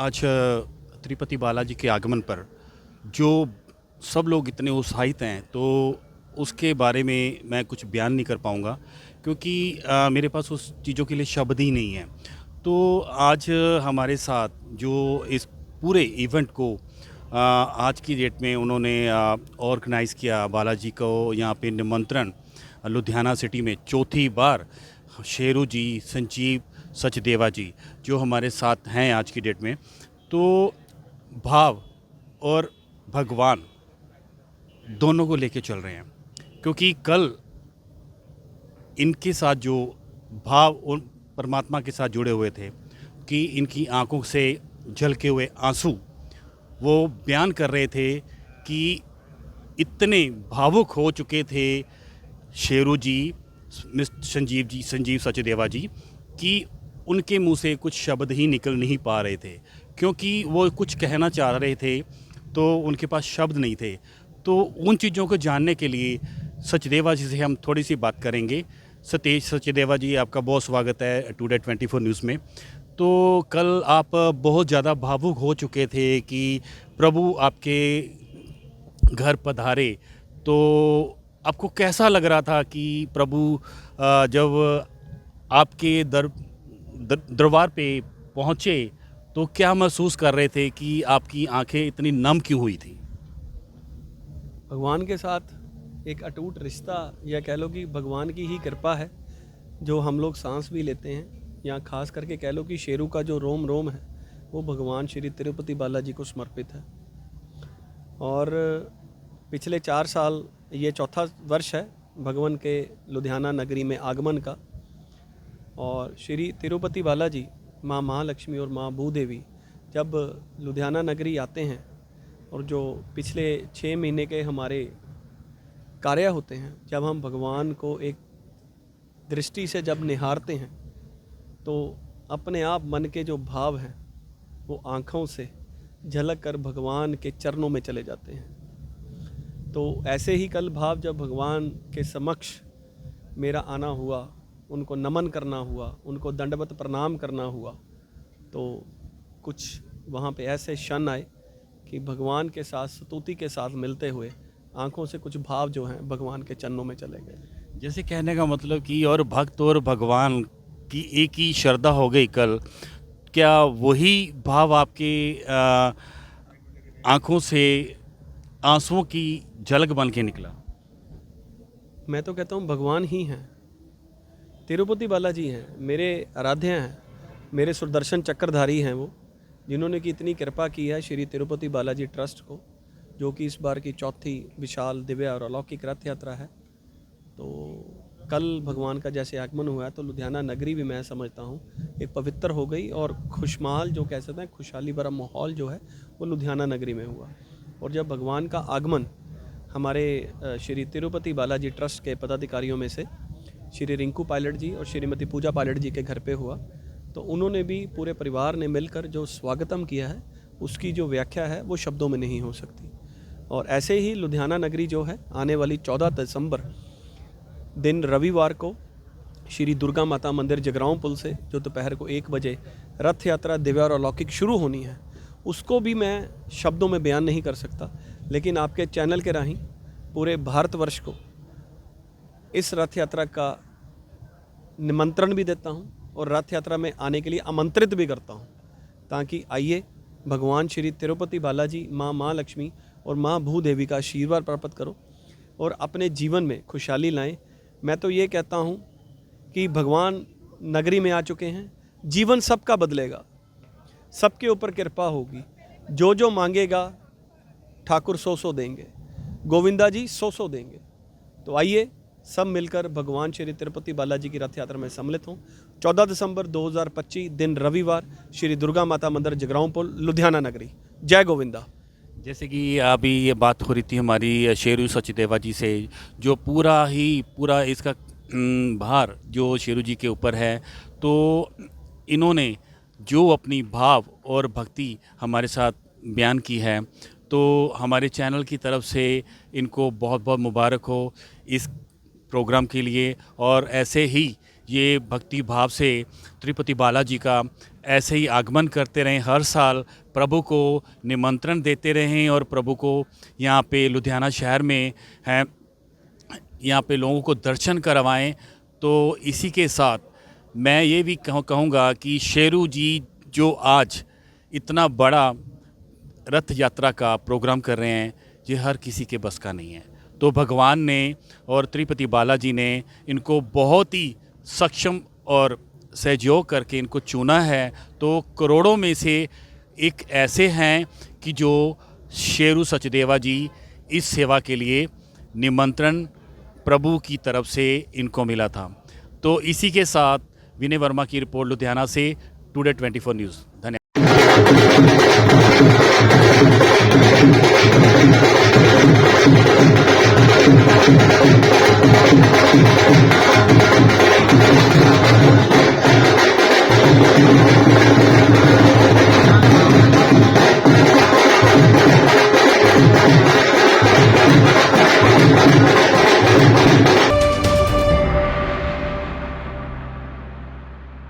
आज तिरुपति बालाजी के आगमन पर जो सब लोग इतने उत्साहित हैं, तो उसके बारे में मैं कुछ बयान नहीं कर पाऊँगा, क्योंकि मेरे पास उस चीज़ों के लिए शब्द ही नहीं हैं। तो आज हमारे साथ जो इस पूरे इवेंट को आज की डेट में उन्होंने ऑर्गेनाइज़ किया, बालाजी को यहाँ पे निमंत्रण लुधियाना सिटी में चौथी बार शेरू जी, संजीव सचदेवा जी जो हमारे साथ हैं आज की डेट में, तो भाव और भगवान दोनों को लेके चल रहे हैं। क्योंकि कल इनके साथ जो भाव उन परमात्मा के साथ जुड़े हुए थे कि इनकी आंखों से झलके हुए आंसू वो बयान कर रहे थे कि इतने भावुक हो चुके थे शेरू जी, संजीव सचदेवा जी, कि उनके मुंह से कुछ शब्द ही निकल नहीं पा रहे थे, क्योंकि वो कुछ कहना चाह रहे थे तो उनके पास शब्द नहीं थे। तो उन चीज़ों को जानने के लिए सचदेवा जी से हम थोड़ी सी बात करेंगे। सचदेवा जी, आपका बहुत स्वागत है टुडे 24 न्यूज़ में। तो कल आप बहुत ज़्यादा भावुक हो चुके थे कि प्रभु आपके घर पधारे, तो आपको कैसा लग रहा था कि प्रभु जब आपके दरबार पे पहुँचे, तो क्या महसूस कर रहे थे कि आपकी आंखें इतनी नम क्यों हुई थी? भगवान के साथ एक अटूट रिश्ता, या कह लो कि भगवान की ही कृपा है जो हम लोग सांस भी लेते हैं, या खास करके कह लो कि शेरू का जो रोम रोम है वो भगवान श्री तिरुपति बालाजी को समर्पित है। और पिछले 4 साल, ये चौथा वर्ष है भगवान के लुधियाना नगरी में आगमन का। और श्री तिरुपति बालाजी, माँ महालक्ष्मी और माँ भूदेवी जब लुधियाना नगरी आते हैं, और जो पिछले 6 महीने के हमारे कार्य होते हैं, जब हम भगवान को एक दृष्टि से जब निहारते हैं, तो अपने आप मन के जो भाव हैं वो आँखों से झलक कर भगवान के चरणों में चले जाते हैं। तो ऐसे ही कल भाव जब भगवान के समक्ष मेरा आना हुआ, उनको नमन करना हुआ, उनको दंडवत प्रणाम करना हुआ, तो कुछ वहाँ पे ऐसे क्षण आए कि भगवान के साथ, स्तुति के साथ मिलते हुए आंखों से कुछ भाव जो हैं भगवान के चरणों में चले गए। जैसे कहने का मतलब कि और भक्त और भगवान की एक ही श्रद्धा हो गई कल। क्या वही भाव आपके आँखों से आंसुओं की झलक बन के निकला? मैं तो कहता हूँ भगवान ही हैं, तिरुपति बालाजी हैं, मेरे आराध्य हैं, मेरे सुदर्शन चक्रधारी हैं वो, जिन्होंने की इतनी कृपा की है श्री तिरुपति बालाजी ट्रस्ट को, जो कि इस बार की चौथी विशाल दिव्य और अलौकिक रथ यात्रा है। तो कल भगवान का जैसे आगमन हुआ है, तो लुधियाना नगरी भी मैं समझता हूँ एक पवित्र हो गई, और खुशमाल जो कह सकते हैं, खुशहाली भरा माहौल जो है वो लुधियाना नगरी में हुआ। और जब भगवान का आगमन हमारे श्री तिरुपति बालाजी ट्रस्ट के पदाधिकारियों में से श्री रिंकू पायलट जी और श्रीमती पूजा पायलट जी के घर पे हुआ, तो उन्होंने भी, पूरे परिवार ने मिलकर जो स्वागतम किया है, उसकी जो व्याख्या है वो शब्दों में नहीं हो सकती। और ऐसे ही लुधियाना नगरी जो है, आने वाली 14 दिसंबर दिन रविवार को श्री दुर्गा माता मंदिर जगरांव पुल से जो दोपहर को 1 बजे रथ यात्रा दिव्य और अलौकिक शुरू होनी है, उसको भी मैं शब्दों में बयान नहीं कर सकता। लेकिन आपके चैनल के राहीं पूरे भारतवर्ष को इस रथ यात्रा का निमंत्रण भी देता हूँ, और रथ यात्रा में आने के लिए आमंत्रित भी करता हूँ, ताकि आइए भगवान श्री तिरुपति बालाजी, माँ महालक्ष्मी और माँ भूदेवी का आशीर्वाद प्राप्त करो और अपने जीवन में खुशहाली लाएं। मैं तो ये कहता हूँ कि भगवान नगरी में आ चुके हैं, जीवन सबका बदलेगा, सबके ऊपर कृपा होगी, जो जो मांगेगा ठाकुर सो सो देंगे, गोविंदा जी सो देंगे। तो आइए सब मिलकर भगवान श्री तिरुपति बालाजी की रथ यात्रा में सम्मिलित हों। 14 दिसंबर 2025 दिन रविवार, श्री दुर्गा माता मंदिर जगरांव पुल, लुधियाना नगरी। जय गोविंदा। जैसे कि अभी ये बात हो रही थी हमारी शेरू सचदेवा जी से, जो पूरा इसका भार जो शेरू जी के ऊपर है, तो इन्होंने जो अपनी भाव और भक्ति हमारे साथ बयान की है, तो हमारे चैनल की तरफ से इनको बहुत बहुत मुबारक हो इस प्रोग्राम के लिए। और ऐसे ही ये भक्ति भाव से तिरुपति बालाजी का ऐसे ही आगमन करते रहें, हर साल प्रभु को निमंत्रण देते रहें और प्रभु को यहाँ पे लुधियाना शहर में हैं, यहाँ पे लोगों को दर्शन करवाएं। तो इसी के साथ मैं ये भी कहूँगा कि शेरू जी जो आज इतना बड़ा रथ यात्रा का प्रोग्राम कर रहे हैं, ये हर किसी के बस का नहीं है। तो भगवान ने और तिरुपति बालाजी ने इनको बहुत ही सक्षम और सहयोग करके इनको चुना है। तो करोड़ों में से एक ऐसे हैं कि जो शेरू सचदेवा जी इस सेवा के लिए निमंत्रण प्रभु की तरफ से इनको मिला था। तो इसी के साथ विनय वर्मा की रिपोर्ट लुधियाना से, टुडे 24 न्यूज़। धन्यवाद।